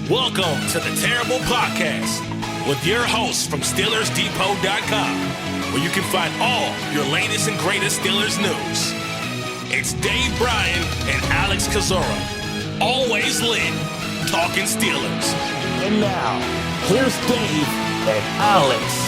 Welcome to the Terrible Podcast with your hosts from SteelersDepot.com, where you can find all your latest and greatest Steelers news. It's Dave Bryan and Alex Kozora, always lit, talking Steelers. And now, here's Dave and Alex.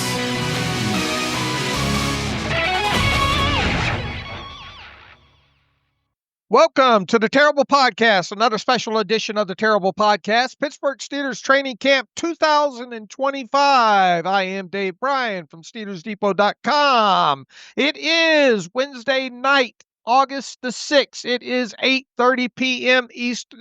Welcome to the Terrible Podcast, another special edition of the Terrible Podcast, Pittsburgh Steelers Training Camp 2025. I am Dave Bryan from SteelersDepot.com. It is Wednesday night, August the 6th. It is 8:30 p.m.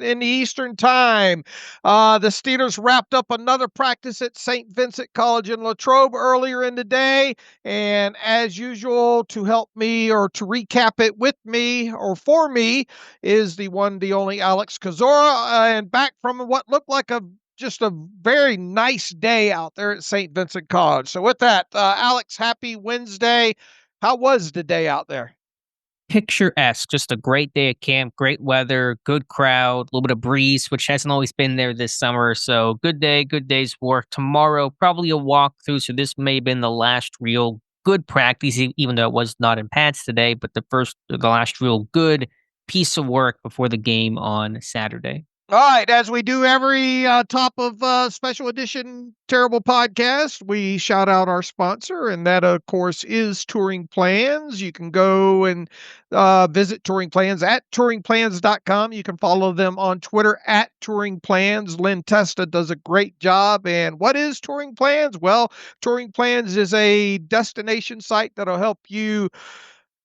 in the Eastern Time. The Steelers wrapped up another practice at Saint Vincent College in Latrobe earlier in the day. And as usual, to help me or to recap it with me or for me is the one, the only Alex Kozora. And back from what looked like just a very nice day out there at Saint Vincent College. So with that, Alex, happy Wednesday. How was the day out there? Picturesque, just a great day at camp, great weather, good crowd, a little bit of breeze, which hasn't always been there this summer. So good day, good day's work. Tomorrow, probably a walkthrough. So this may have been the last real good practice, even though it was not in pads today, but the last real good piece of work before the game on Saturday. All right, as we do every top of special edition Terrible Podcast, we shout out our sponsor, and that, of course, is Touring Plans. You can go and visit Touring Plans at touringplans.com. You can follow them on Twitter at Touring Plans. Lynn Testa does a great job. And what is Touring Plans? Well, Touring Plans is a destination site that'll help you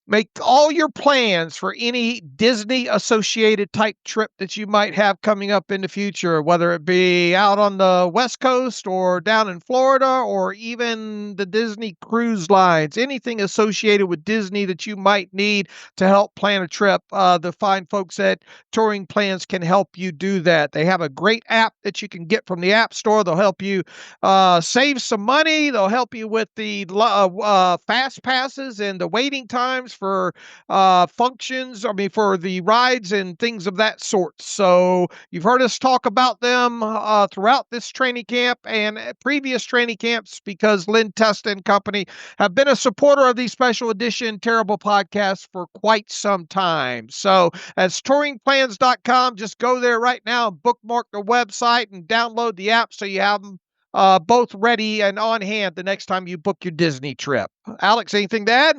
make all your plans for any Disney-associated type trip that you might have coming up in the future, whether it be out on the West Coast or down in Florida or even the Disney cruise lines, anything associated with Disney that you might need to help plan a trip. The fine folks at Touring Plans can help you do that. They have a great app that you can get from the App Store. They'll help you save some money. They'll help you with the fast passes and the waiting times for for the rides and things of that sort. So you've heard us talk about them throughout this training camp and previous training camps because Lynn Testa and company have been a supporter of these special edition Terrible Podcasts for quite some time. So as touringplans.com, just go there right now and bookmark the website and download the app so you have them both ready and on hand the next time you book your Disney trip. Alex, anything to add?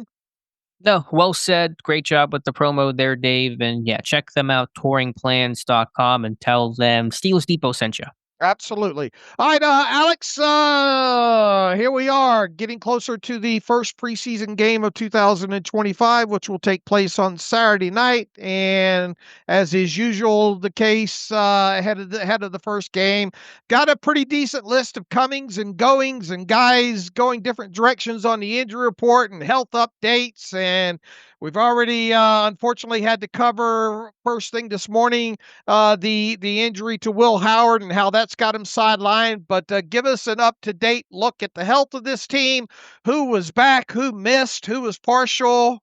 No, well said. Great job with the promo there, Dave. And yeah, check them out, touringplans.com, and tell them Steelers Depot sent you. Absolutely. All right, Alex, here we are getting closer to the first preseason game of 2025, which will take place on Saturday night. And as is usual the case ahead of the first game, got a pretty decent list of comings and goings and guys going different directions on the injury report and health updates. And we've already, unfortunately, had to cover first thing this morning the injury to Will Howard and how that's got him sidelined. But give us an up-to-date look at the health of this team, who was back, who missed, who was partial.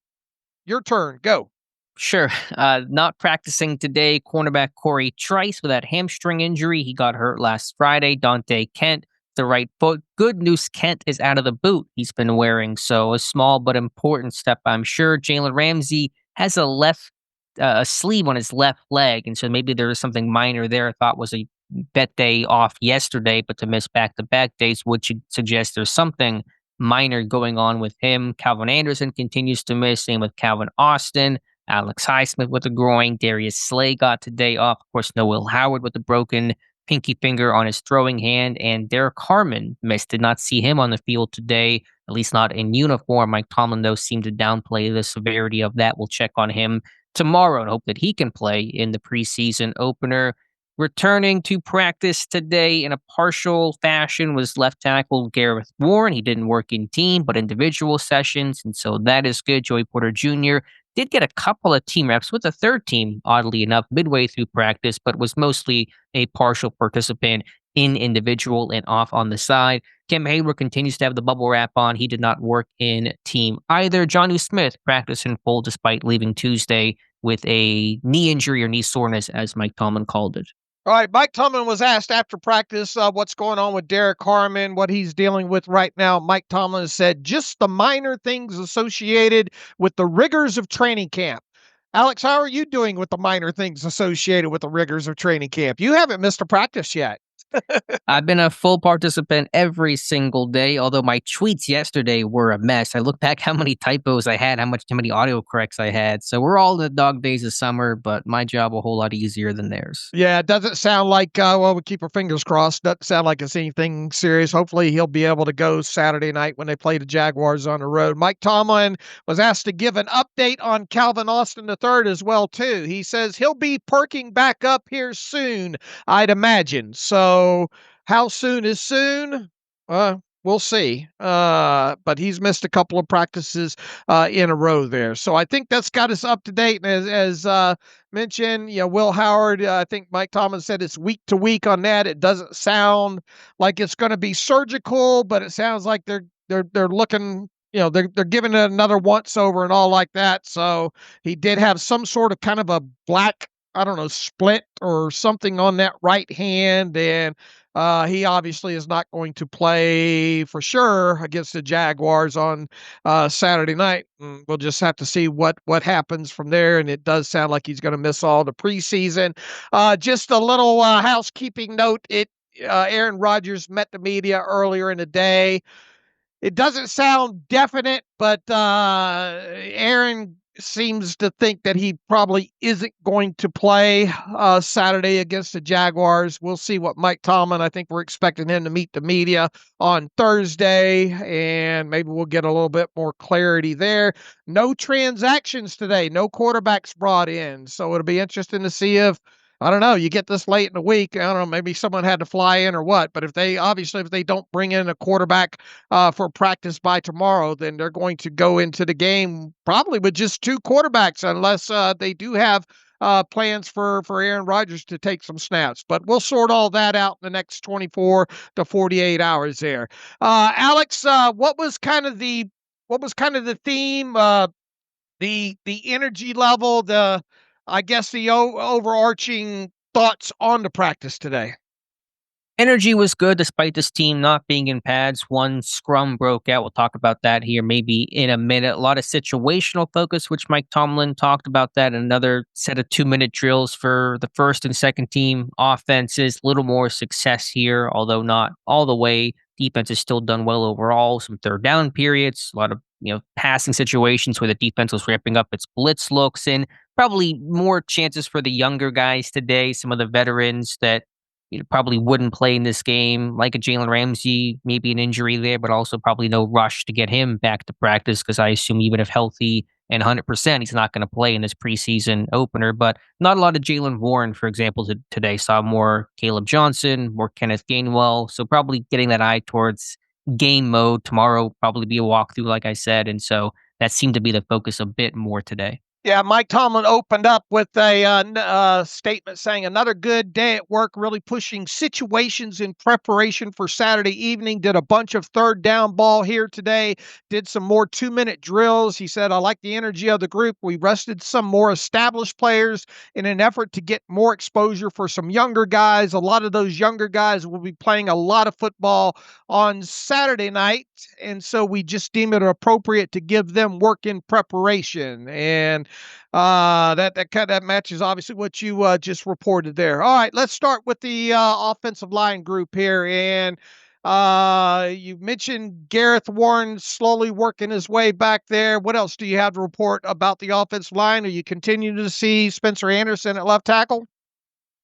Your turn. Go. Sure. Not practicing today, cornerback Corey Trice with that hamstring injury. He got hurt last Friday. Dante Kent, the right foot. Good news, Kent is out of the boot he's been wearing, so a small but important step, I'm sure. Jalen Ramsey has a sleeve on his left leg, and so maybe there was something minor there. I thought was a bet day off yesterday, but to miss back-to-back days would suggest there's something minor going on with him. Calvin Anderson continues to miss, same with Calvin Austin. Alex Highsmith with a groin. Darius Slay got today off. Of course, no Will Howard with the broken pinky finger on his throwing hand, and Derek Harmon missed. Did not see him on the field today, at least not in uniform. Mike Tomlin, though, seemed to downplay the severity of that. We'll check on him tomorrow and hope that he can play in the preseason opener. Returning to practice today in a partial fashion was left tackle Gareth Warren. He didn't work in team, but individual sessions, and so that is good. Joey Porter Jr. did get a couple of team reps with the third team, oddly enough, midway through practice, but was mostly a partial participant in individual and off on the side. Cam Hayward continues to have the bubble wrap on. He did not work in team either. Jonnu Smith practiced in full despite leaving Tuesday with a knee injury or knee soreness, as Mike Tomlin called it. All right, Mike Tomlin was asked after practice what's going on with Derek Harmon, what he's dealing with right now. Mike Tomlin said just the minor things associated with the rigors of training camp. Alex, how are you doing with the minor things associated with the rigors of training camp? You haven't missed a practice yet. I've been a full participant every single day, although my tweets yesterday were a mess. I look back how many typos I had, how many autocorrects I had. So we're all in the dog days of summer, but my job a whole lot easier than theirs. Yeah, it doesn't sound like, well, we keep our fingers crossed. Doesn't sound like it's anything serious. Hopefully he'll be able to go Saturday night when they play the Jaguars on the road. Mike Tomlin was asked to give an update on Calvin Austin III as well, too. He says he'll be perking back up here soon, I'd imagine. So how soon is soon? We'll see. But he's missed a couple of practices in a row there. So I think that's got us up to date. And as mentioned, Will Howard, I think Mike Tomlin said it's week to week on that. It doesn't sound like it's going to be surgical, but it sounds like they're looking, they're giving it another once over and all like that. So he did have some sort of kind of a black, I don't know, split or something on that right hand. And he obviously is not going to play for sure against the Jaguars on Saturday night. We'll just have to see what happens from there. And it does sound like he's going to miss all the preseason. Just a little housekeeping note. Aaron Rodgers met the media earlier in the day. It doesn't sound definite, but Aaron seems to think that he probably isn't going to play Saturday against the Jaguars. We'll see what Mike Tomlin, I think we're expecting him to meet the media on Thursday, and maybe we'll get a little bit more clarity there. No transactions today, no quarterbacks brought in. So it'll be interesting to see if, I don't know, you get this late in the week, I don't know, maybe someone had to fly in or what, but if they don't bring in a quarterback for practice by tomorrow, then they're going to go into the game probably with just two quarterbacks unless they do have plans for Aaron Rodgers to take some snaps. But we'll sort all that out in the next 24 to 48 hours there. Alex, what was kind of the theme, the energy level, I guess the overarching thoughts on the practice today? Energy was good despite this team not being in pads. One scrum broke out. We'll talk about that here maybe in a minute. A lot of situational focus, which Mike Tomlin talked about that. Another set of 2-minute drills for the first and second team offenses. A little more success here, although not all the way. Defense has still done well overall. Some third down periods, a lot of passing situations where the defense was ramping up its blitz looks, and probably more chances for the younger guys today. Some of the veterans that probably wouldn't play in this game, like a Jalen Ramsey, maybe an injury there, but also probably no rush to get him back to practice because I assume even if healthy and 100%, he's not going to play in this preseason opener. But not a lot of Jalen Warren, for example, today. Saw more Caleb Johnson, more Kenneth Gainwell. So probably getting that eye towards game mode tomorrow, probably be a walkthrough, like I said. And so that seemed to be the focus a bit more today. Yeah, Mike Tomlin opened up with a statement saying another good day at work, really pushing situations in preparation for Saturday evening. Did a bunch of third down ball here today. Did some more 2-minute drills. He said, I like the energy of the group. We rested some more established players in an effort to get more exposure for some younger guys. A lot of those younger guys will be playing a lot of football on Saturday night. And so we just deem it appropriate to give them work in preparation. And that matches obviously what you just reported there. All right, let's start with the offensive line group here. And you mentioned Gareth Warren slowly working his way back there. What else do you have to report about the offensive line? Are you continuing to see Spencer Anderson at left tackle?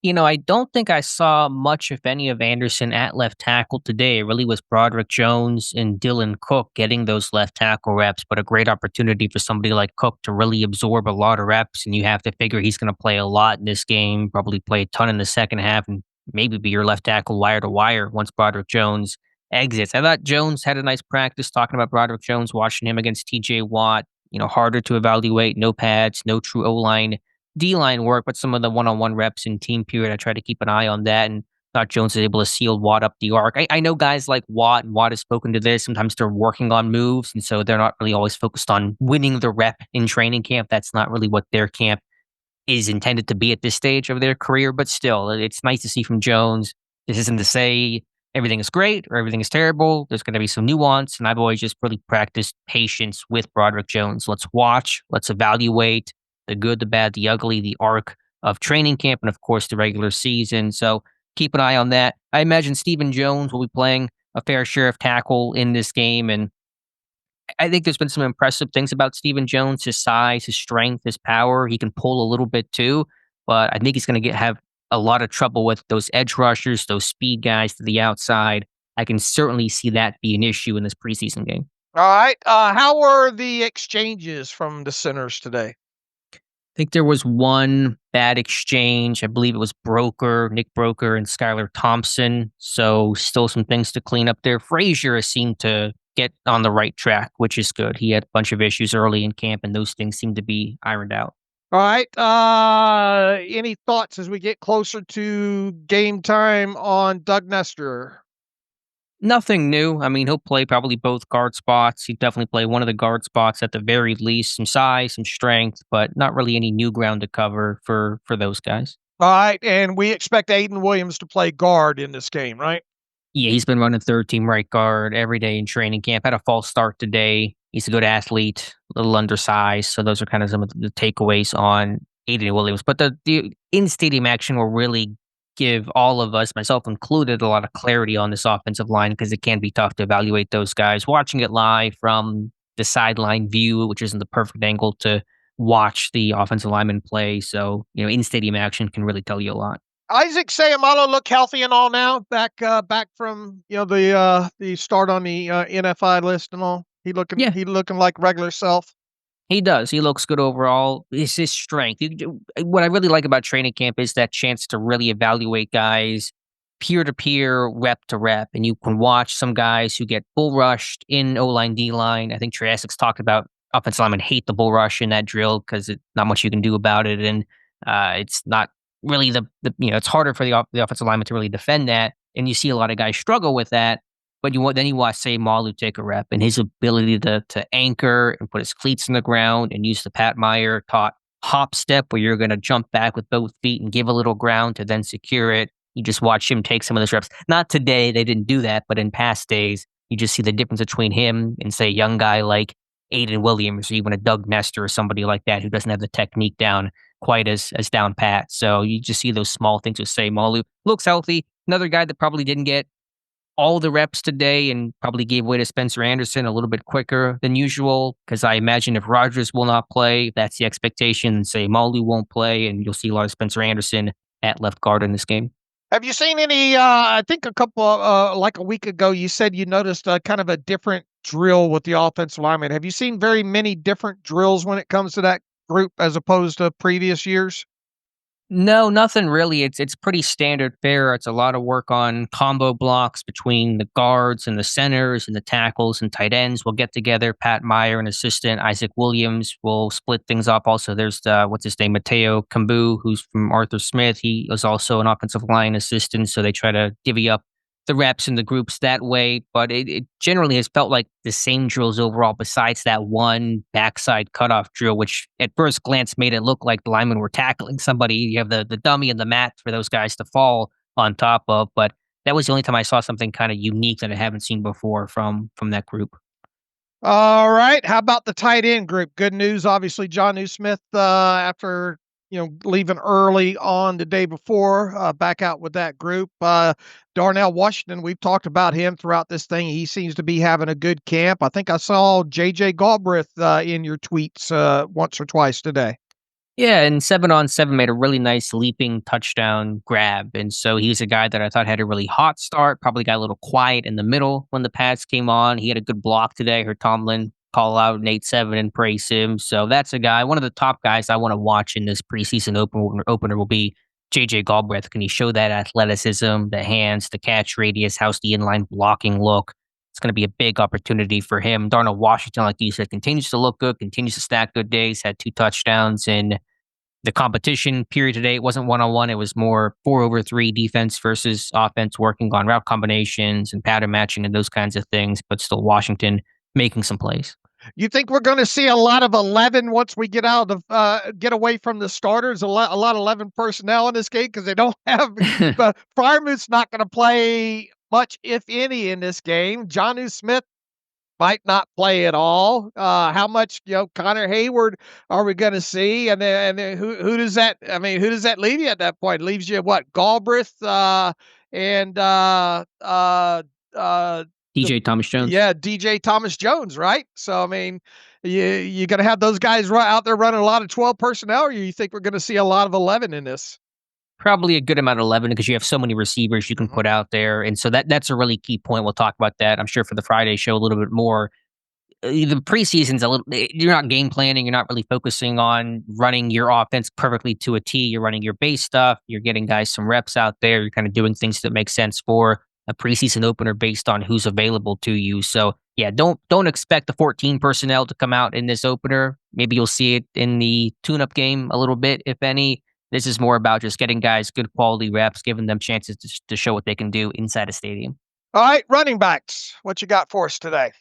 I don't think I saw much, if any, of Anderson at left tackle today. It really was Broderick Jones and Dylan Cook getting those left tackle reps, but a great opportunity for somebody like Cook to really absorb a lot of reps. And you have to figure he's going to play a lot in this game, probably play a ton in the second half, and maybe be your left tackle wire to wire once Broderick Jones exits. I thought Jones had a nice practice talking about Broderick Jones, watching him against TJ Watt. Harder to evaluate, no pads, no true O-line. D-line work, but some of the one-on-one reps in team period, I try to keep an eye on that, and thought Jones was able to seal Watt up the arc. I know guys like Watt, and Watt has spoken to this. Sometimes they're working on moves, and so they're not really always focused on winning the rep in training camp. That's not really what their camp is intended to be at this stage of their career, but still, it's nice to see from Jones. This isn't to say everything is great or everything is terrible. There's going to be some nuance, and I've always just really practiced patience with Broderick Jones. Let's watch, let's evaluate the good, the bad, the ugly, the arc of training camp, and of course the regular season. So keep an eye on that. I imagine Stephen Jones will be playing a fair share of tackle in this game, and I think there's been some impressive things about Stephen Jones, his size, his strength, his power. He can pull a little bit too, but I think he's going to have a lot of trouble with those edge rushers, those speed guys to the outside. I can certainly see that be an issue in this preseason game. All right. How were the exchanges from the centers today? I think there was one bad exchange. I believe it was Nick Broker and Skylar Thompson. So still some things to clean up there. Frazier seemed to get on the right track, which is good. He had a bunch of issues early in camp, and those things seem to be ironed out. All right. Any thoughts as we get closer to game time on Doug Nestor? Nothing new. I mean, he'll play probably both guard spots. He'd definitely play one of the guard spots at the very least. Some size, some strength, but not really any new ground to cover for those guys. All right. And we expect Aiden Williams to play guard in this game, right? Yeah, he's been running third team right guard every day in training camp. Had a false start today. He's a good athlete, a little undersized. So those are kind of some of the takeaways on Aiden Williams. But the in-stadium action will really give all of us, myself included, a lot of clarity on this offensive line because it can be tough to evaluate those guys. Watching it live from the sideline view, which isn't the perfect angle to watch the offensive lineman play. So, in-stadium action can really tell you a lot. Isaac Sayamalo look healthy and all now, back from the start on the NFI list and all. He looking like regular self. He does. He looks good overall. It's his strength. What I really like about training camp is that chance to really evaluate guys peer-to-peer, rep-to-rep. And you can watch some guys who get bull rushed in O-line, D-line. I think Trey Essex talked about offensive linemen hate the bull rush in that drill because not much you can do about it. And it's not really it's harder for the offensive lineman to really defend that. And you see a lot of guys struggle with that. But then you watch, say, Malu take a rep, and his ability to anchor and put his cleats in the ground and use the Pat Meyer taught hop step where you're going to jump back with both feet and give a little ground to then secure it. You just watch him take some of those reps. Not today, they didn't do that, but in past days, you just see the difference between him and, say, a young guy like Aiden Williams or even a Doug Nestor or somebody like that who doesn't have the technique down quite as down pat. So you just see those small things with, say, Malu. Looks healthy. Another guy that probably didn't get all the reps today and probably gave way to Spencer Anderson a little bit quicker than usual, because I imagine if Rogers will not play, that's the expectation, say Malu won't play, and you'll see a lot of Spencer Anderson at left guard in this game. Have you seen any, I think like a week ago, you said you noticed kind of a different drill with the offensive lineman. Have you seen very many different drills when it comes to that group as opposed to previous years? No, nothing really. It's pretty standard fare. It's a lot of work on combo blocks between the guards and the centers and the tackles and tight ends. We'll get together. Pat Meyer, an assistant, Isaac Williams will split things up. Also, there's Mateo Kambu, who's from Arthur Smith. He is also an offensive line assistant, so they try to divvy up the reps and the groups that way, but it generally has felt like the same drills overall, besides that one backside cutoff drill, which at first glance made it look like the linemen were tackling somebody. You have the dummy and the mat for those guys to fall on top of, but that was the only time I saw something kind of unique that I haven't seen before from that group. All right. How about the tight end group? Good news, obviously, Jonnu Smith, after leaving early on the day before, back out with that group. Darnell Washington, we've talked about him throughout this thing. He seems to be having a good camp. I think I saw J.J. Galbraith in your tweets once or twice today. Yeah, and 7-on-7 made a really nice leaping touchdown grab. And so he was a guy that I thought had a really hot start, probably got a little quiet in the middle when the pads came on. He had a good block today. I heard Tomlin call out Nate 7 and praise him. So that's a guy, one of the top guys I want to watch in this preseason opener will be J.J. Galbraith. Can he show that athleticism, the hands, the catch radius? How's the inline blocking look? It's going to be a big opportunity for him. Darnell Washington, like you said, continues to look good, continues to stack good days, had 2 touchdowns in the competition period today. It wasn't one-on-one. It was more 4-over-3 defense versus offense, working on route combinations and pattern matching and those kinds of things, but still Washington making some plays. You think we're going to see a lot of 11 once we get out of get away from the starters? A lot of 11 personnel in this game because they don't have. Fryermuth's not going to play much, if any, in this game. Jonnu Smith might not play at all. How much, Connor Hayward are we going to see? And then who does that? I mean, who does that leave you at that point? It leaves you what? Galbraith and DJ Thomas Jones. Yeah, DJ Thomas Jones, right? So I mean, you going to have those guys out there running a lot of 12 personnel, or you think we're going to see a lot of 11 in this? Probably a good amount of 11 because you have so many receivers you can put out there. And so that's a really key point. We'll talk about that, I'm sure, for the Friday show a little bit more. The preseason's a little, you're not game planning. You're not really focusing on running your offense perfectly to a T. You're running your base stuff. You're getting guys some reps out there. You're kind of doing things that make sense for a preseason opener based on who's available to you. So yeah, don't expect the 14 personnel to come out in this opener. Maybe you'll see it in the tune-up game a little bit, if any. This is more about just getting guys good quality reps, giving them chances to show what they can do inside a stadium. All right, running backs. What you got for us today?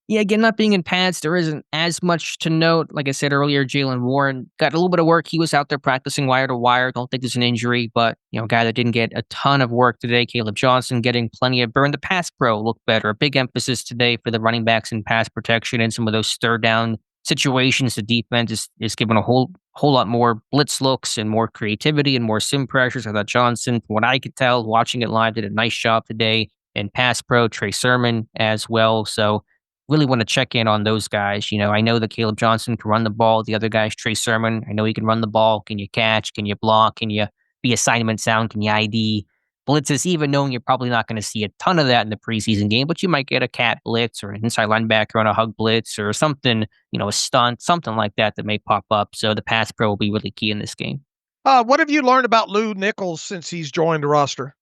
Yeah, again, not being in pads, there isn't as much to note. Like I said earlier, Jalen Warren got a little bit of work. He was out there practicing wire to wire. Don't think there's an injury, but a guy that didn't get a ton of work today. Caleb Johnson getting plenty of burn. The pass pro looked better. A big emphasis today for the running backs in pass protection and some of those third down situations. The defense is given a whole lot more blitz looks and more creativity and more sim pressures. I thought Johnson, from what I could tell, watching it live, did a nice job today. And pass pro, Trey Sermon as well. So really want to check in on those guys. I know that Caleb Johnson can run the ball. The other guy's Trey Sermon. I know he can run the ball. Can you catch? Can you block? Can you be assignment sound? Can you ID blitzes? Even knowing you're probably not going to see a ton of that in the preseason game, but you might get a cat blitz or an inside linebacker on a hug blitz or something, a stunt, something like that may pop up. So the pass pro will be really key in this game. What have you learned about Lou Nichols since he's joined the roster?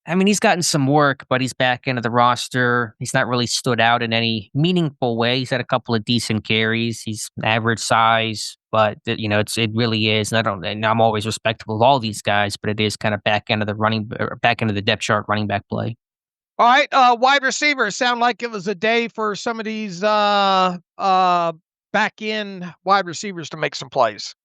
I mean, he's gotten some work, but he's back into the roster. He's not really stood out in any meaningful way. He's had a couple of decent carries. He's average size, but it really is. And I'm always respectful of all these guys, but it is kind of back into the depth chart running back play. All right, wide receivers. Sound like it was a day for some of these back end wide receivers to make some plays.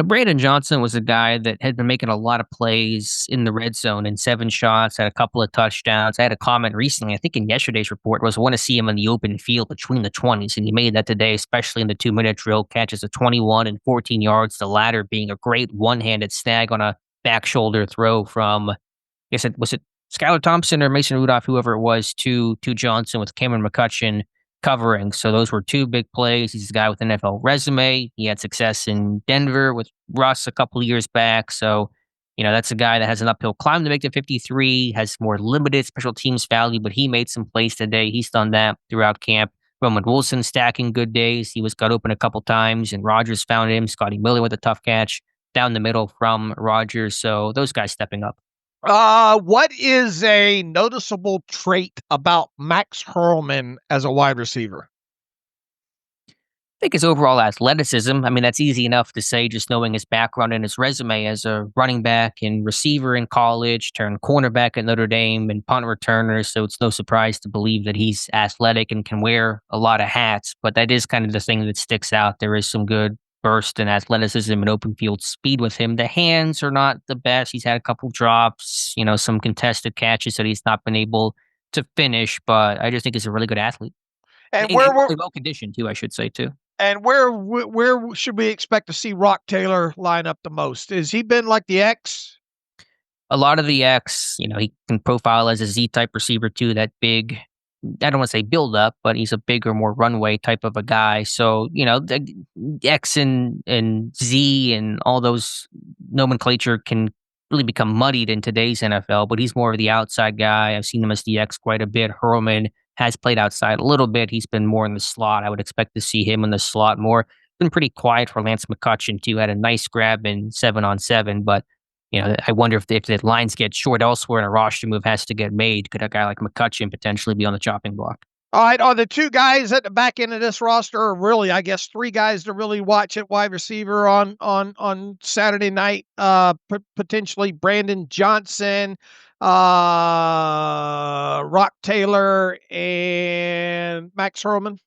Brandon Johnson was a guy that had been making a lot of plays in the red zone in 7 shots, had a couple of touchdowns. I had a comment recently, I think in yesterday's report, I want to see him in the open field between the 20s. And he made that today, especially in the 2-minute drill, catches a 21 and 14 yards, the latter being a great one-handed snag on a back shoulder throw from, was it Skylar Thompson or Mason Rudolph, whoever it was, to Johnson with Cameron McCutcheon covering. So those were 2 big plays. He's a guy with an NFL resume. He had success in Denver with Russ a couple of years back. So, that's a guy that has an uphill climb to make to 53, has more limited special teams value, but he made some plays today. He's done that throughout camp. Roman Wilson stacking good days. He was cut open a couple times and Rodgers found him. Scotty Miller with a tough catch down the middle from Rodgers. So those guys stepping up. What is a noticeable trait about Max Hurlman as a wide receiver? I think his overall athleticism. I mean, that's easy enough to say just knowing his background and his resume as a running back and receiver in college, turned cornerback at Notre Dame and punt returner. So it's no surprise to believe that he's athletic and can wear a lot of hats. But that is kind of the thing that sticks out. There is some good burst and athleticism and open field speed with him. The hands are not the best. He's had a couple drops, some contested catches that he's not been able to finish, but I just think he's a really good athlete. And he's really well conditioned too, I should say too. And where should we expect to see Rock Taylor line up the most? Has he been like the X? A lot of the X, he can profile as a Z-type receiver too, that big, I don't want to say build up, but he's a bigger, more runway type of a guy. So, the X and Z and all those nomenclature can really become muddied in today's NFL, but he's more of the outside guy. I've seen him as the X quite a bit. Hurlman has played outside a little bit. He's been more in the slot. I would expect to see him in the slot more. Been pretty quiet for Lance McCutcheon too. Had a nice grab in 7-on-7, but I wonder if the lines get short elsewhere and a roster move has to get made. Could a guy like McCutcheon potentially be on the chopping block? All right. Are the 2 guys at the back end of this roster, or really, I guess, 3 guys to really watch at wide receiver on Saturday night? Potentially Brandon Johnson, Rock Taylor, and Max Hurlman?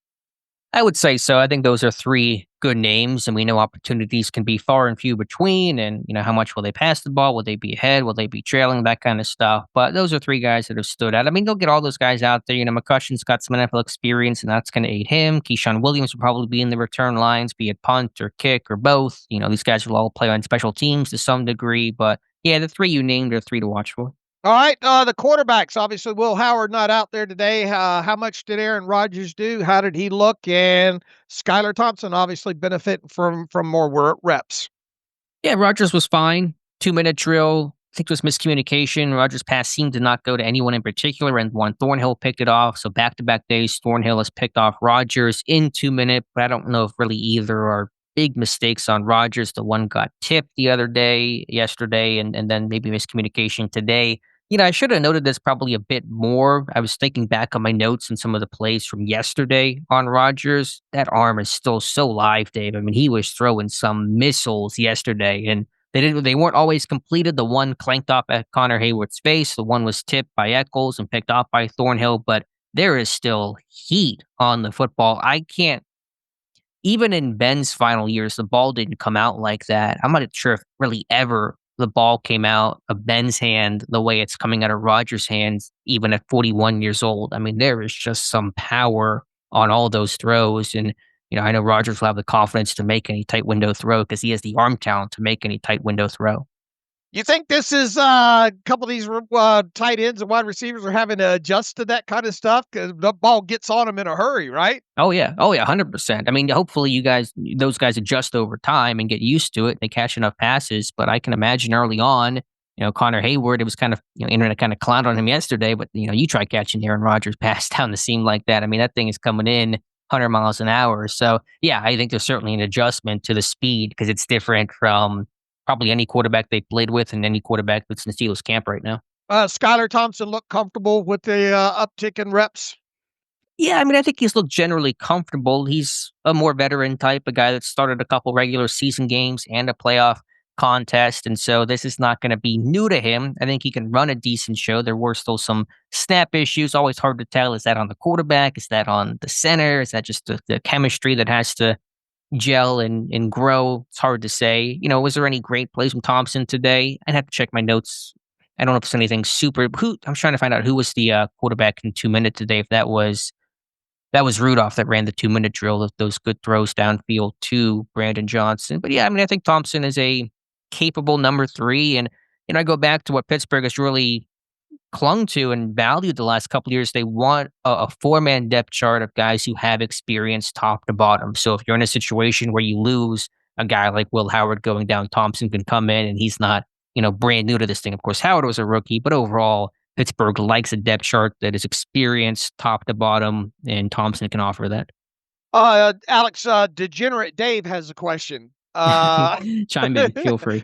I would say so. I think those are three good names, and we know opportunities can be far and few between. And, how much will they pass the ball? Will they be ahead? Will they be trailing? That kind of stuff. But those are three guys that have stood out. I mean, they'll get all those guys out there. McCutcheon's got some NFL experience, and that's going to aid him. Keyshawn Williams will probably be in the return lines, be it punt or kick or both. These guys will all play on special teams to some degree. But yeah, the three you named are three to watch for. All right, the quarterbacks, obviously, Will Howard not out there today. How much did Aaron Rodgers do? How did he look? And Skylar Thompson obviously benefiting from more reps. Yeah, Rodgers was fine. 2-minute drill. I think it was miscommunication. Rodgers' pass seemed to not go to anyone in particular, and one Thornhill picked it off. So back-to-back days, Thornhill has picked off Rodgers in 2-minute, but I don't know if really either are big mistakes on Rodgers. The one got tipped the other day, yesterday, and then maybe miscommunication today. I should have noted this probably a bit more. I was thinking back on my notes and some of the plays from yesterday on Rodgers. That arm is still so live, Dave. I mean, he was throwing some missiles yesterday, and they weren't always completed. The one clanked off at Connor Hayward's face. The one was tipped by Eccles and picked off by Thornhill, but there is still heat on the football. I can't, even in Ben's final years, the ball didn't come out like that. I'm not sure if really ever the ball came out of Ben's hand the way it's coming out of Rodgers' hands, even at 41 years old. I mean, there is just some power on all those throws. And, I know Rodgers will have the confidence to make any tight window throw because he has the arm talent to make any tight window throw. You think this is a couple of these tight ends and wide receivers are having to adjust to that kind of stuff because the ball gets on them in a hurry, right? Oh yeah, 100%. I mean, hopefully those guys adjust over time and get used to it. They catch enough passes, but I can imagine early on, Connor Hayward, it was kind of, internet kind of clowned on him yesterday, but you try catching Aaron Rodgers pass down the seam like that. I mean, that thing is coming in 100 miles an hour. So yeah, I think there's certainly an adjustment to the speed because it's different from probably any quarterback they played with and any quarterback that's in the Steelers camp right now. Skylar Thompson looked comfortable with the uptick in reps. Yeah, I mean, I think he's looked generally comfortable. He's a more veteran type, a guy that started a couple regular season games and a playoff contest. And so this is not going to be new to him. I think he can run a decent show. There were still some snap issues. Always hard to tell. Is that on the quarterback? Is that on the center? Is that just the chemistry that has to gel and grow? It's hard to say. Was there any great plays from Thompson today? I'd have to check my notes. I don't know if it's anything super. I'm trying to find out who was the quarterback in 2-minute today. If that was Rudolph that ran the 2-minute drill, those good throws downfield to Brandon Johnson. But yeah, I mean, I think Thompson is a capable number 3. And, I go back to what Pittsburgh has really clung to and valued the last couple of years. They want a 4-man depth chart of guys who have experience top to bottom. So if you're in a situation where you lose a guy like Will Howard going down, Thompson can come in and he's not, brand new to this thing. Of course, Howard was a rookie, but overall, Pittsburgh likes a depth chart that is experienced top to bottom, and Thompson can offer that. Alex, Degenerate Dave has a question. Chime in, feel free.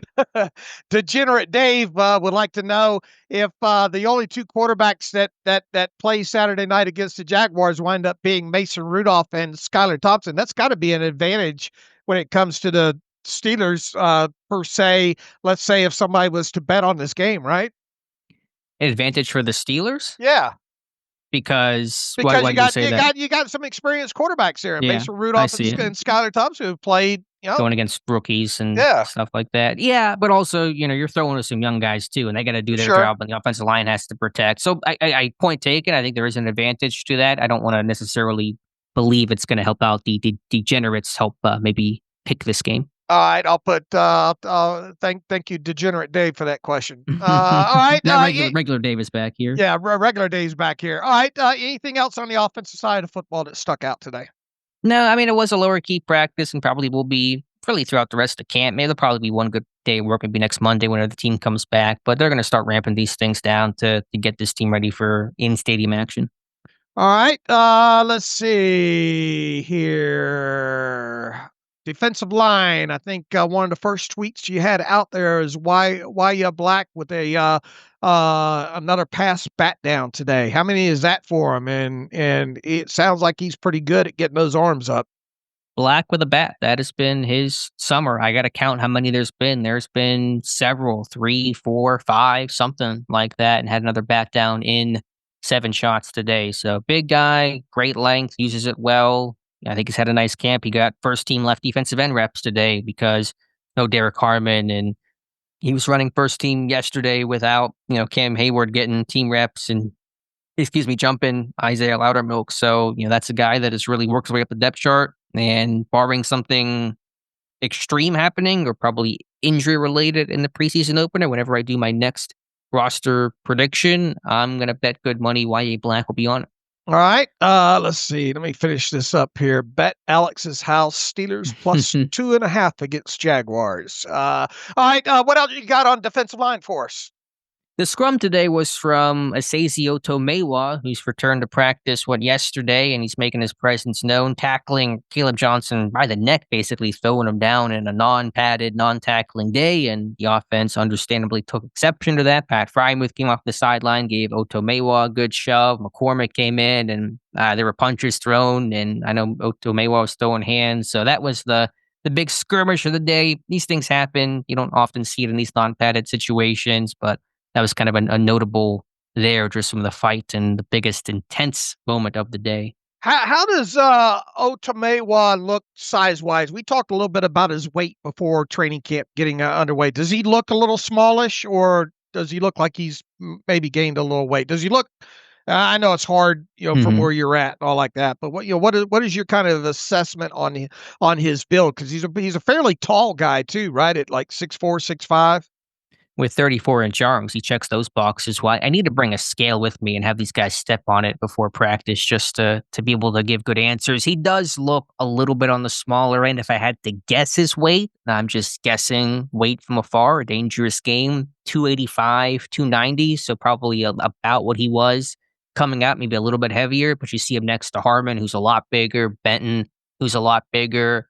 Degenerate Dave would like to know if the only 2 quarterbacks that play Saturday night against the Jaguars wind up being Mason Rudolph and Skylar Thompson. That's got to be an advantage when it comes to the Steelers, per se. Let's say if somebody was to bet on this game, right? An advantage for the Steelers? Yeah. Because why you say that? You got some experienced quarterbacks there. Yeah, Mason Rudolph and Skylar Thompson who played, going against rookies and stuff like that. Yeah, but also, you're throwing to some young guys too, and they got to do their job, and the offensive line has to protect. So I point taken. I think there is an advantage to that. I don't want to necessarily believe it's going to help out the degenerates help maybe pick this game. All right, I'll put thank you, Degenerate Dave, for that question. All right, regular Dave is back here. Yeah, regular Dave's back here. All right, anything else on the offensive side of football that stuck out today? No, I mean, it was a lower key practice and probably will be really throughout the rest of camp. Maybe there'll probably be one good day of work, maybe next Monday when the team comes back. But they're going to start ramping these things down to get this team ready for in-stadium action. All right, let's see here. Defensive line. I think one of the first tweets you had out there is why you black with a another pass bat down today. How many is that for him? And it sounds like he's pretty good at getting those arms up. Black with a bat. That has been his summer. I got to count how many there's been. There's been several, 3, 4, 5, something like that, and had another bat down in 7 shots today. So big guy, great length, uses it well. I think he's had a nice camp. He got first team left defensive end reps today because no Derek Harmon, and he was running first team yesterday without, Cam Hayward getting team reps and, jumping Isaiah Loudermilk. So, that's a guy that has really worked his way up the depth chart, and barring something extreme happening or probably injury related in the preseason opener, whenever I do my next roster prediction, I'm going to bet good money YA Black will be on it. All right. Let's see. Let me finish this up here. Bet Alex's house Steelers plus 2.5 against Jaguars. All right. What else you got on defensive line for us? The scrum today was from Asesi Otomewa, who's returned to practice yesterday, and he's making his presence known, tackling Caleb Johnson by the neck, basically throwing him down in a non-padded, non-tackling day, and the offense understandably took exception to that. Pat Frymouth came off the sideline, gave Otomewa a good shove. McCormick came in, and there were punches thrown, and I know Otomewa was throwing hands, so that was the big skirmish of the day. These things happen. You don't often see it in these non-padded situations, but that was kind of a notable there, just from the fight and the biggest intense moment of the day. How does Otomewa look size-wise? We talked a little bit about his weight before training camp getting underway. Does he look a little smallish, or does he look like he's maybe gained a little weight? Does he look? I know it's hard, from where you're at and all like that. But what is your kind of assessment on his build? Because he's a fairly tall guy too, right? At like 6'4", 6'5". With 34-inch arms, he checks those boxes. Why I need to bring a scale with me and have these guys step on it before practice, just to be able to give good answers. He does look a little bit on the smaller end. If I had to guess his weight, I'm just guessing weight from afar. A dangerous game, 285, 290, so probably about what he was coming out, maybe a little bit heavier. But you see him next to Harmon, who's a lot bigger, Benton, who's a lot bigger.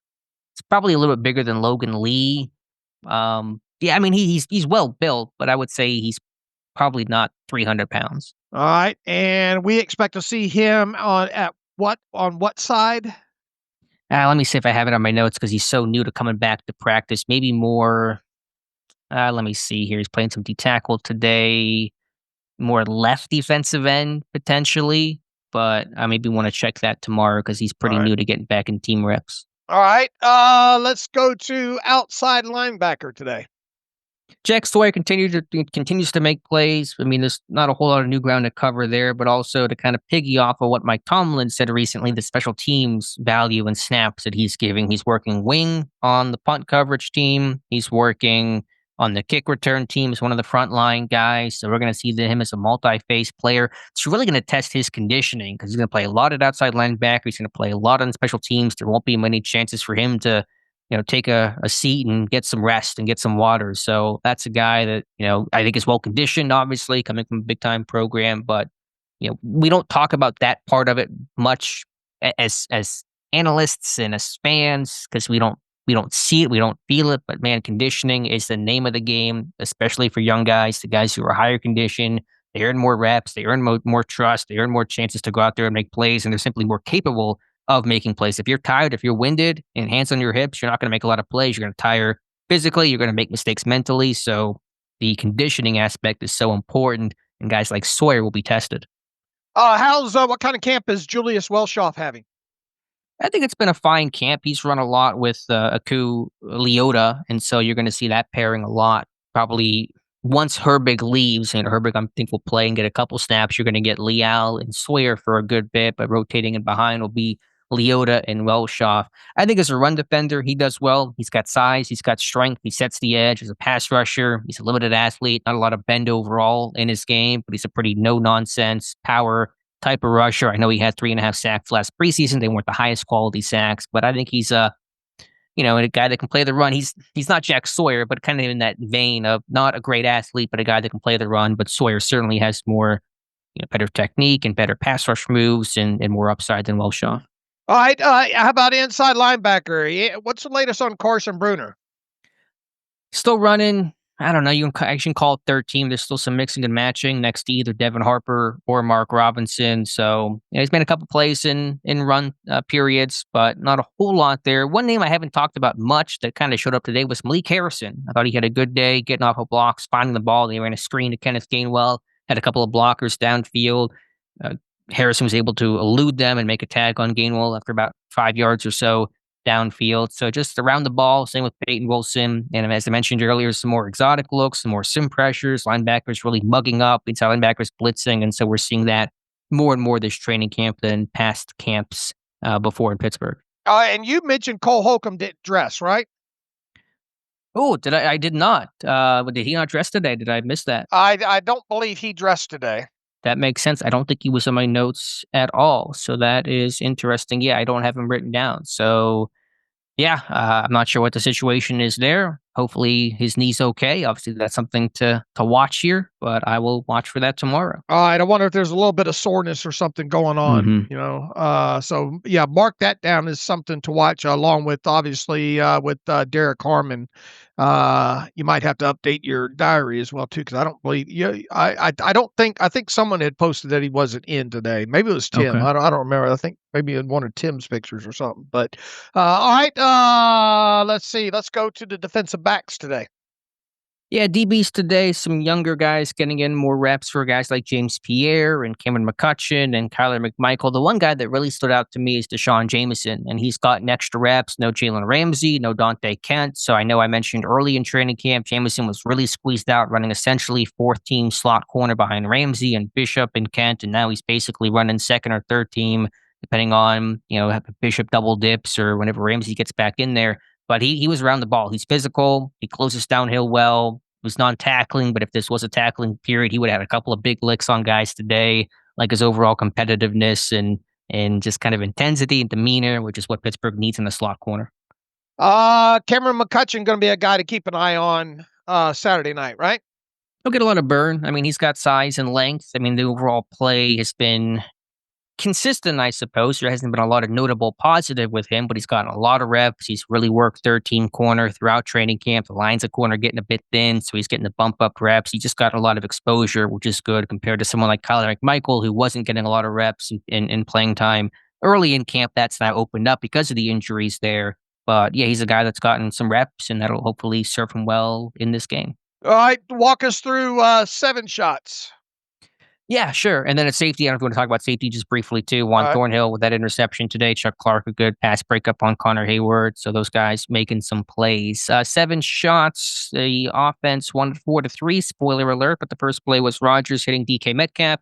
It's probably a little bit bigger than Logan Lee. Yeah, I mean, he's well built, but I would say he's probably not 300 pounds. All right, and we expect to see him on what side? Let me see if I have it on my notes, because he's so new to coming back to practice. Maybe more. Let me see here. He's playing some D-tackle today, more left defensive end potentially, but I maybe want to check that tomorrow because he's pretty new to getting back in team reps. All right, let's go to outside linebacker today. Jack Sawyer continues to make plays. I mean, there's not a whole lot of new ground to cover there, but also to kind of piggy off of what Mike Tomlin said recently, the special teams value and snaps that he's giving. He's working wing on the punt coverage team. He's working on the kick return team as one of the frontline guys. So we're going to see him as a multi-phase player. It's really going to test his conditioning, because he's going to play a lot at outside linebacker. He's going to play a lot on special teams. There won't be many chances for him to take a seat and get some rest and get some water. So that's a guy that, I think is well conditioned, obviously, coming from a big time program. But, we don't talk about that part of it much as analysts and as fans, because we don't see it, we don't feel it. But man, conditioning is the name of the game, especially for young guys, the guys who are higher conditioned. They earn more reps, they earn more trust, they earn more chances to go out there and make plays, and they're simply more capable of making plays. If you're tired, if you're winded and hands on your hips, you're not going to make a lot of plays. You're going to tire physically. You're going to make mistakes mentally. So the conditioning aspect is so important, and guys like Sawyer will be tested. What kind of camp is Julius Welshoff having? I think it's been a fine camp. He's run a lot with Aku Leota, and so you're going to see that pairing a lot. Probably once Herbig leaves, and Herbig, I think, will play and get a couple snaps, you're going to get Leal and Sawyer for a good bit, but rotating in behind will be Leota and Welshoff. I think as a run defender, he does well. He's got size, he's got strength, he sets the edge. As a pass rusher, he's a limited athlete, not a lot of bend overall in his game, but he's a pretty no-nonsense power type of rusher. I know he had 3.5 sacks last preseason. They weren't the highest quality sacks, but I think he's a guy that can play the run. He's not Jack Sawyer, but kind of in that vein of not a great athlete, but a guy that can play the run. But Sawyer certainly has more, better technique and better pass rush moves and more upside than Welshoff. All right. How about inside linebacker? What's the latest on Carson Bruner? Still running. I don't know. You can actually call it third team. There's still some mixing and matching next to either Devin Harper or Mark Robinson. So he's made a couple plays in run periods, but not a whole lot there. One name I haven't talked about much that kind of showed up today was Malik Harrison. I thought he had a good day getting off of blocks, finding the ball. They ran a screen to Kenneth Gainwell, had a couple of blockers downfield. Harrison was able to elude them and make a tag on Gainwell after about 5 yards or so downfield. So just around the ball, same with Peyton Wilson. And as I mentioned earlier, some more exotic looks, some more sim pressures, linebackers really mugging up, inside linebackers blitzing. And so we're seeing that more and more this training camp than past camps before in Pittsburgh. And you mentioned Cole Holcomb didn't dress, right? Oh, did I? I did not. Did he not dress today? Did I miss that? I don't believe he dressed today. That makes sense. I don't think he was on my notes at all. So that is interesting. Yeah, I don't have him written down. So yeah, I'm not sure what the situation is there. Hopefully his knee's okay. Obviously, that's something to watch here, but I will watch for that tomorrow. All right. I wonder if there's a little bit of soreness or something going on, So yeah, mark that down as something to watch along with obviously with Derek Harmon. You might have to update your diary as well too, because I don't believe I don't think I think someone had posted that he wasn't in today. Maybe it was Tim. Okay. I don't remember. I think maybe in one of Tim's pictures or something. But all right. Let's see. Let's go to the defensive backs today. Yeah, DBs today, some younger guys getting in more reps for guys like James Pierre and Cameron McCutcheon and Kyler McMichael. The one guy that really stood out to me is Deshaun Jameson, and he's gotten extra reps. No Jalen Ramsey, no Dante Kent. So I know I mentioned early in training camp, Jameson was really squeezed out, running essentially fourth team slot corner behind Ramsey and Bishop and Kent, and now he's basically running second or third team, depending on, if Bishop double dips or whenever Ramsey gets back in there. But he was around the ball. He's physical. He closes downhill well. Was non-tackling, but if this was a tackling period, he would have had a couple of big licks on guys today, like his overall competitiveness and just kind of intensity and demeanor, which is what Pittsburgh needs in the slot corner. Cameron McCutcheon going to be a guy to keep an eye on Saturday night, right? He'll get a lot of burn. I mean, he's got size and length. I mean, the overall play has been consistent, I suppose. There hasn't been a lot of notable positive with him, but he's gotten a lot of reps. He's really worked third team corner throughout training camp. The lines of corner getting a bit thin, so he's getting the bump up reps. He just got a lot of exposure, which is good compared to someone like Kyler McMichael, who wasn't getting a lot of reps in playing time early in camp. That's now opened up because of the injuries there. But yeah, he's a guy that's gotten some reps, and that'll hopefully serve him well in this game. All right, walk us through 7 shots. Yeah, sure. And then at safety, I don't know if you want to talk about safety just briefly too. Juan Thornhill with that interception today. Chuck Clark, a good pass breakup on Connor Hayward. So those guys making some plays. 7 shots. The offense 1-4-3. Spoiler alert, but the first play was Rodgers hitting DK Metcalf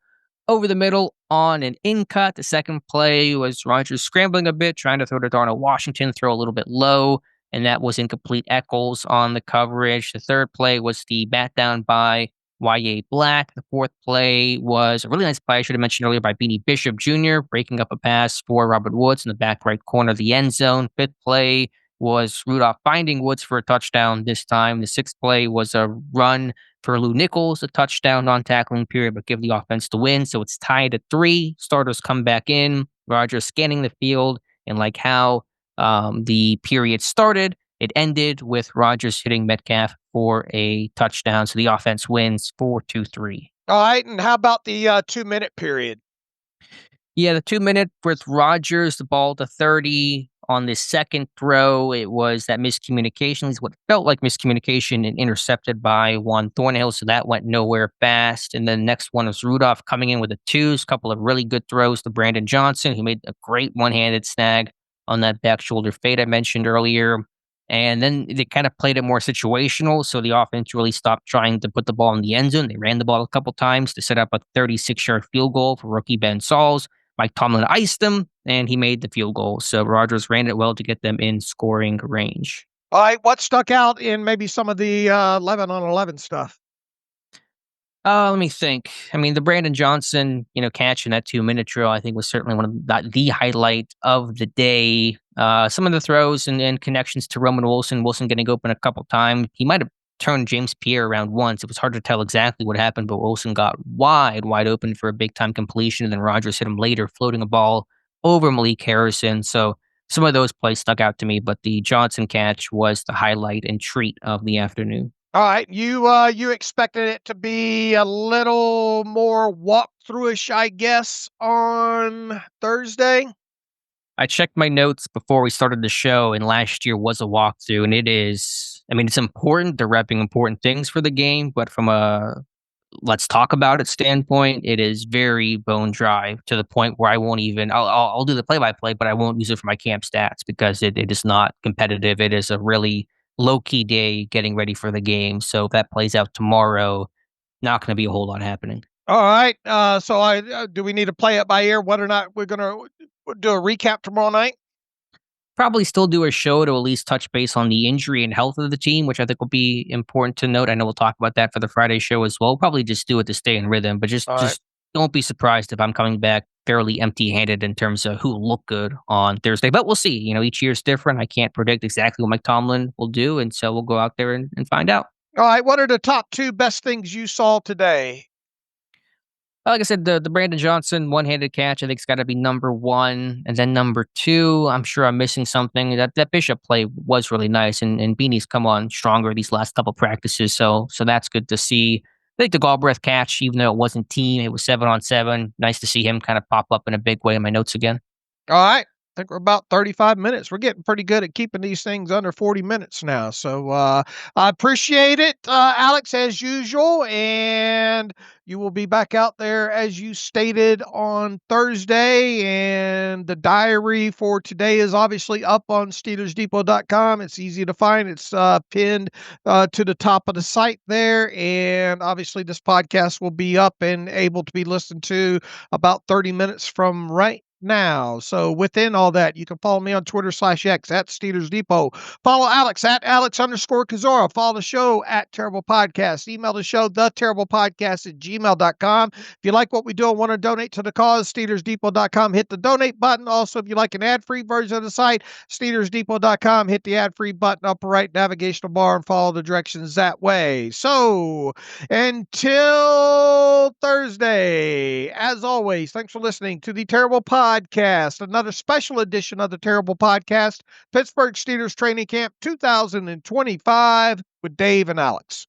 over the middle on an in cut. The second play was Rodgers scrambling a bit, trying to throw to Darnell Washington, throw a little bit low, and that was incomplete. Eccles on the coverage. The third play was the bat down by Y.A. Black. The fourth play was a really nice play I should have mentioned earlier by Beanie Bishop Jr., breaking up a pass for Robert Woods in the back right corner of the end zone. Fifth play was Rudolph finding Woods for a touchdown this time. The sixth play was a run for Lou Nichols, a touchdown non-tackling period, but give the offense the win. So it's tied at 3. Starters come back in. Rodgers scanning the field, and like how the period started, it ended with Rodgers hitting Metcalf for a touchdown. So the offense wins 4-2-3. All right. And how about the 2-minute period? Yeah, the 2-minute with Rodgers, the ball to 30 on the second throw. It was that miscommunication. At least what felt like miscommunication and intercepted by Juan Thornhill. So that went nowhere fast. And then the next one was Rudolph coming in with a 2s, couple of really good throws to Brandon Johnson, who made a great one-handed snag on that back shoulder fade I mentioned earlier. And then they kind of played it more situational, so the offense really stopped trying to put the ball in the end zone. They ran the ball a couple times to set up a 36-yard field goal for rookie Ben Sauls. Mike Tomlin iced him, and he made the field goal. So Rodgers ran it well to get them in scoring range. All right, what stuck out in maybe some of the 11-on-11 stuff? Let me think. I mean, the Brandon Johnson, catch in that 2-minute drill, I think was certainly one of the highlight of the day. Some of the throws and connections to Roman Wilson getting open a couple times. He might have turned James Pierre around once. It was hard to tell exactly what happened, but Wilson got wide open for a big time completion. And then Rodgers hit him later, floating a ball over Malik Harrison. So some of those plays stuck out to me, but the Johnson catch was the highlight and treat of the afternoon. All right, you expected it to be a little more walkthrough-ish, I guess, on Thursday? I checked my notes before we started the show, and last year was a walkthrough, and it is. I mean, it's important. They're repping important things for the game, but from a let's talk about it standpoint, it is very bone dry to the point where I won't even, I'll do the play-by-play, but I won't use it for my camp stats because it is not competitive. It is a really low-key day getting ready for the game. So if that plays out tomorrow, not going to be a whole lot happening. All right. So do we need to play it by ear whether or not we're going to do a recap tomorrow night? Probably still do a show to at least touch base on the injury and health of the team, which I think will be important to note. I know we'll talk about that for the Friday show as well. We'll probably just do it to stay in rhythm, but just don't be surprised if I'm coming back fairly empty-handed in terms of who looked good on Thursday. But we'll see. Each year's different. I can't predict exactly what Mike Tomlin will do, and so we'll go out there and find out. All right. What are the top 2 best things you saw today? Like I said, the Brandon Johnson one-handed catch, I think it's got to be number 1. And then number 2, I'm sure I'm missing something. That Bishop play was really nice, and Beanie's come on stronger these last couple practices, so that's good to see. I think the Galbraith catch, even though it wasn't team, it was 7-on-7. Nice to see him kind of pop up in a big way in my notes again. All right. I think we're about 35 minutes. We're getting pretty good at keeping these things under 40 minutes now. So I appreciate it, Alex, as usual. And you will be back out there, as you stated, on Thursday. And the diary for today is obviously up on SteelersDepot.com. It's easy to find. It's pinned to the top of the site there. And obviously this podcast will be up and able to be listened to about 30 minutes from right now. So within all that, you can follow me on Twitter /X at Steelers Depot. Follow Alex at Alex_Kozora. Follow the show at Terrible Podcast. Email the show, theterriblepodcast@gmail.com. If you like what we do and want to donate to the cause, SteelersDepot.com. Hit the donate button. Also, if you like an ad-free version of the site, SteelersDepot.com. Hit the ad-free button, upper right navigational bar, and follow the directions that way. So until Thursday, as always, thanks for listening to the Terrible Podcast, another special edition of the Terrible Podcast, Pittsburgh Steelers Training Camp 2025 with Dave and Alex.